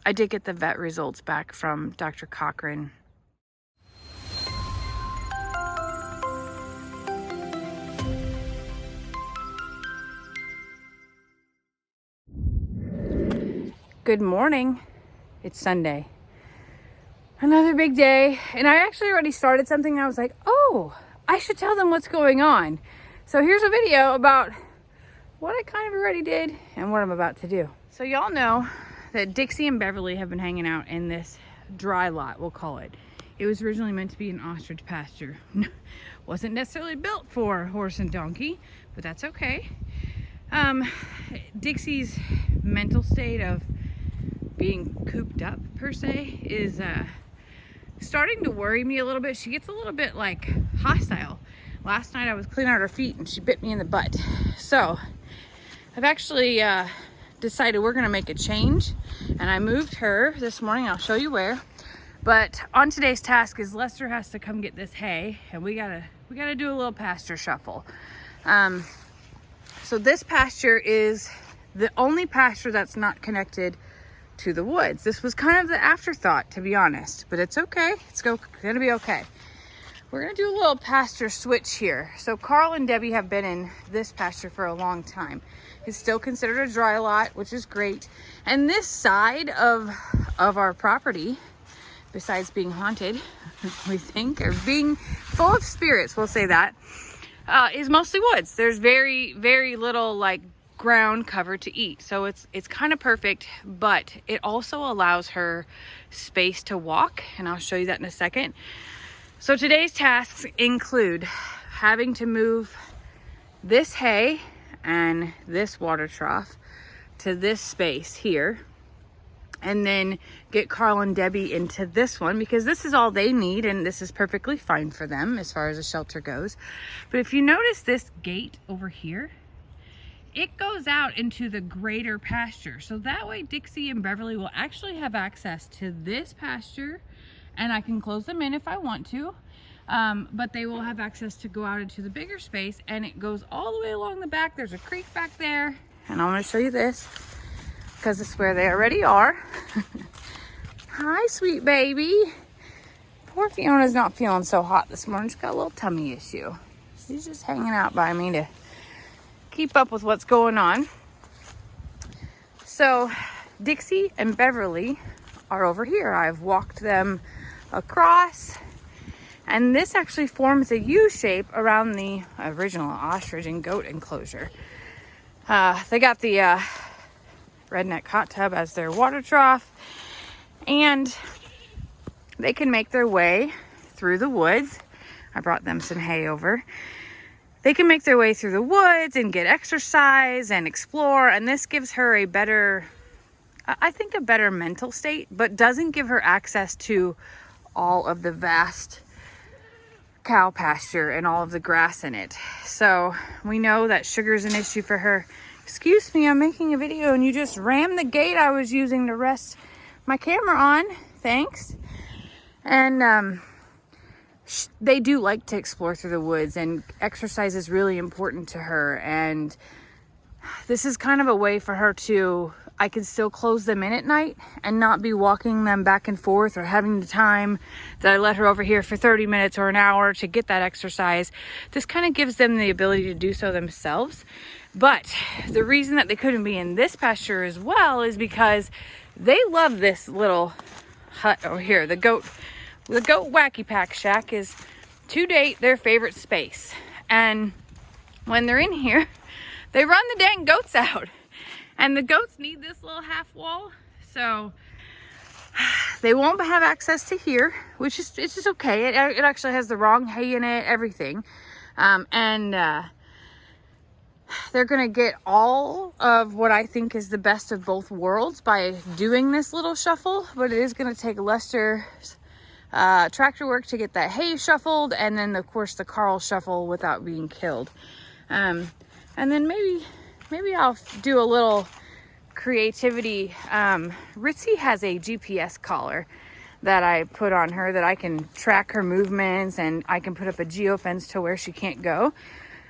I did get the vet results back from Dr. Cochran. Good morning. It's Sunday. Another big day. And I actually already started something and I was like, oh, I should tell them what's going on. So here's a video about what I kind of already did and what I'm about to do. So y'all know that Dixie and Beverly have been hanging out in this dry lot, we'll call it. It was originally meant to be an ostrich pasture. Wasn't necessarily built for horse and donkey, but that's okay. Dixie's mental state of being cooped up per se is starting to worry me a little bit. She gets a little bit like hostile. Last night I was cleaning out her feet and she bit me in the butt. So I've actually decided we're gonna make a change, and I moved her this morning. I'll show you where. But on today's task is Lester has to come get this hay, and we gotta do a little pasture shuffle. So this pasture is the only pasture that's not connected to the woods. This was kind of the afterthought, to be honest, but it's okay. It's gonna be okay. We're gonna do a little pasture switch here. So Carl and Debbie have been in this pasture for a long time. It's still considered a dry lot, which is great. And this side of our property, besides being haunted, we think, or being full of spirits, we'll say that, is mostly woods. There's very, very little like ground cover to eat, so it's kind of perfect, but it also allows her space to walk, and I'll show you that in a second. So today's tasks include having to move this hay and this water trough to this space here, and then get Carl and Debbie into this one, because this is all they need and this is perfectly fine for them as far as a shelter goes. But if you notice this gate over here, it goes out into the greater pasture. So that way Dixie and Beverly will actually have access to this pasture, and I can close them in if I want to. But they will have access to go out into the bigger space, and it goes all the way along the back. There's a creek back there, and I'm gonna show you this because it's where they already are. Hi, sweet baby. Poor Fiona's not feeling so hot this morning. She's got a little tummy issue. She's just hanging out by me to keep up with what's going on. So Dixie and Beverly are over here. I've walked them across, and this actually forms a U shape around the original ostrich and goat enclosure. They got the redneck hot tub as their water trough, and they can make their way through the woods. I brought them some hay over. They can make their way through the woods and get exercise and explore, and this gives her a better, I think, a better mental state, but doesn't give her access to all of the vast cow pasture and all of the grass in it. So we know that sugar's an issue for her. Excuse me, I'm making a video and you just rammed the gate I was using to rest my camera on. Thanks. And they do like to explore through the woods, and exercise is really important to her, and this is kind of a way for her to, I can still close them in at night and not be walking them back and forth, or having the time that I let her over here for 30 minutes or an hour to get that exercise. This kind of gives them the ability to do so themselves. But the reason that they couldn't be in this pasture as well is because they love this little hut over here. The goat wacky pack shack is, to date, their favorite space. And when they're in here, they run the dang goats out. And the goats need this little half wall. So they won't have access to here, which is, it's just okay. It actually has the wrong hay in it, everything. They're gonna get all of what I think is the best of both worlds by doing this little shuffle, but it is gonna take Lester's tractor work to get that hay shuffled, and then of course the Carl shuffle without being killed. And then maybe I'll do a little creativity. Ritzy has a GPS collar that I put on her that I can track her movements, and I can put up a geofence to where she can't go.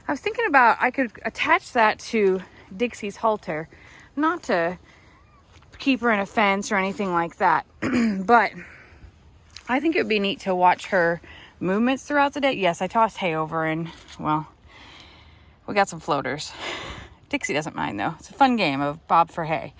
I was thinking about I could attach that to Dixie's halter, not to keep her in a fence or anything like that. But I think it would be neat to watch her movements throughout the day. Yes, I tossed hay over, and well, we got some floaters. Dixie doesn't mind though. It's a fun game of bob for hay.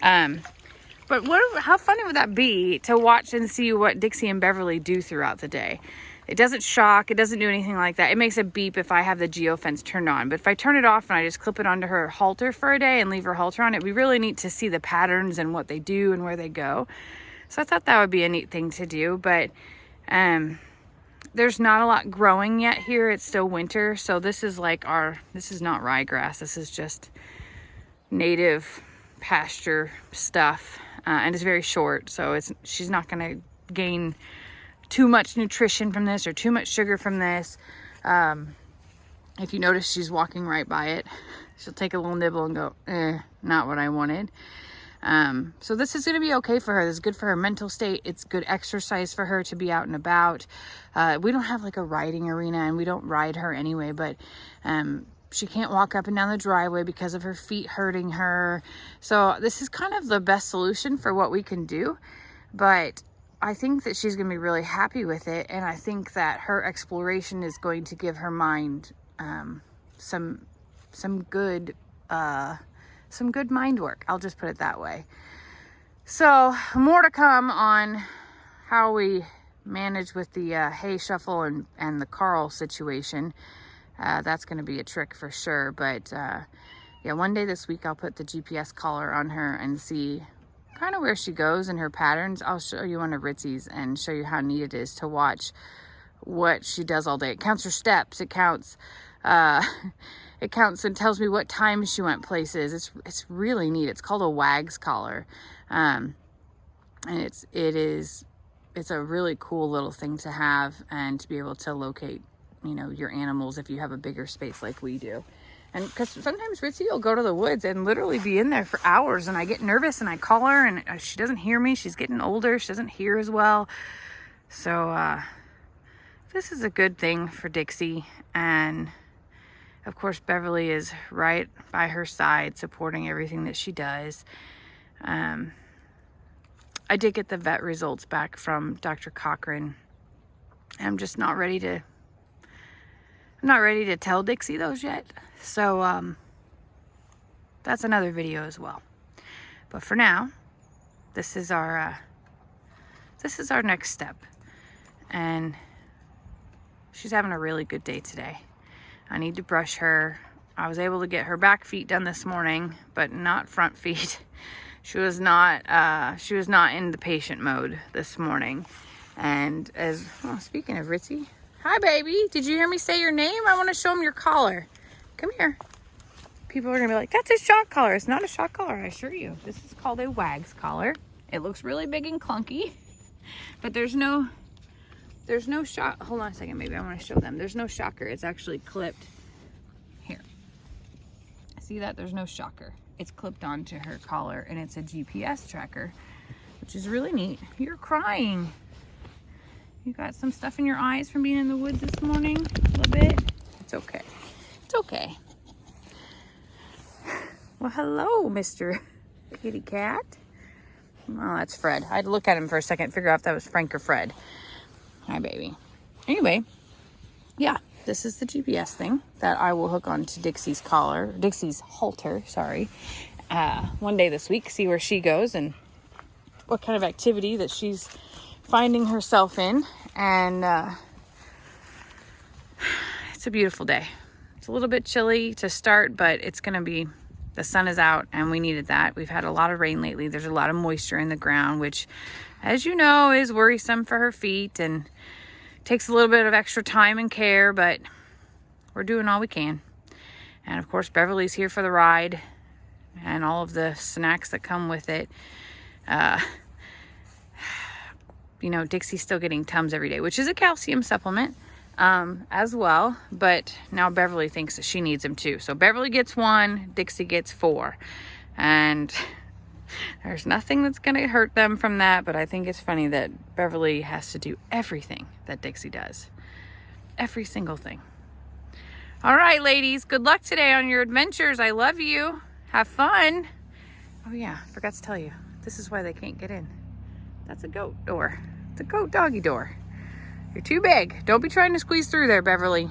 But how funny would that be to watch and see what Dixie and Beverly do throughout the day? It doesn't shock. It doesn't do anything like that. It makes a beep if I have the geofence turned on. But if I turn it off and I just clip it onto her halter for a day and leave her halter on, it'd be really neat to see the patterns and what they do and where they go. So I thought that would be a neat thing to do. But there's not a lot growing yet here. It's still winter. So this is like this is not ryegrass. This is just native pasture stuff. And it's very short. So she's not going to gain too much nutrition from this or too much sugar from this. If you notice, she's walking right by it. She'll take a little nibble and go, not what I wanted. So this is going to be okay for her. This is good for her mental state. It's good exercise for her to be out and about. We don't have like a riding arena, and we don't ride her anyway, but she can't walk up and down the driveway because of her feet hurting her. So this is kind of the best solution for what we can do. But I think that she's going to be really happy with it. And I think that her exploration is going to give her mind some good mind work. I'll just put it that way. So more to come on how we manage with the hay shuffle and the Carl situation. That's going to be a trick for sure. But yeah, one day this week I'll put the GPS collar on her and see kind of where she goes and her patterns. I'll show you one of Ritzy's and show you how neat it is to watch what she does all day. It counts her steps. It counts and tells me what time she went places. It's really neat. It's called a WAGS collar. And it's a really cool little thing to have, and to be able to locate, your animals if you have a bigger space like we do. And because sometimes Ritzy will go to the woods and literally be in there for hours, and I get nervous and I call her and she doesn't hear me. She's getting older. She doesn't hear as well. So this is a good thing for Dixie. And of course, Beverly is right by her side, supporting everything that she does. I did get the vet results back from Dr. Cochran. I'm just not ready to tell Dixie those yet. So that's another video as well. But for now, this is our next step. And she's having a really good day today. I need to brush her. I was able to get her back feet done this morning, but not front feet. She was not in the patient mode this morning. And speaking of Ritzy, hi baby, did you hear me say your name? I want to show them your collar. Come here. People are gonna be like, that's a shock collar. It's not a shock collar, I assure you. This is called a WAGS collar. It looks really big and clunky, but there's no shock. Hold on a second, maybe I want to show them. There's no shocker. It's actually clipped here. See that? There's no shocker. It's clipped onto her collar, and it's a GPS tracker, which is really neat. You're crying. You got some stuff in your eyes from being in the woods this morning? A little bit? It's okay. It's okay. Well, hello, Mr. Kitty Cat. Oh, that's Fred. I had to look at him for a second, figure out if that was Frank or Fred. Hi, baby. Anyway, yeah, this is the GPS thing that I will hook onto Dixie's halter, sorry. One day this week, see where she goes and what kind of activity that she's finding herself in. And it's a beautiful day. It's a little bit chilly to start, but it's going to be, the sun is out and we needed that. We've had a lot of rain lately. There's a lot of moisture in the ground, which, as you know, is worrisome for her feet and takes a little bit of extra time and care, but we're doing all we can. And of course, Beverly's here for the ride and all of the snacks that come with it. Dixie's still getting Tums every day, which is a calcium supplement as well. But now Beverly thinks that she needs them too. So Beverly gets 1, Dixie gets 4. And there's nothing that's going to hurt them from that. But I think it's funny that Beverly has to do everything that Dixie does. Every single thing. All right, ladies. Good luck today on your adventures. I love you. Have fun. Oh yeah, forgot to tell you. This is why they can't get in. That's a goat door. It's a goat doggy door. You're too big. Don't be trying to squeeze through there, Beverly.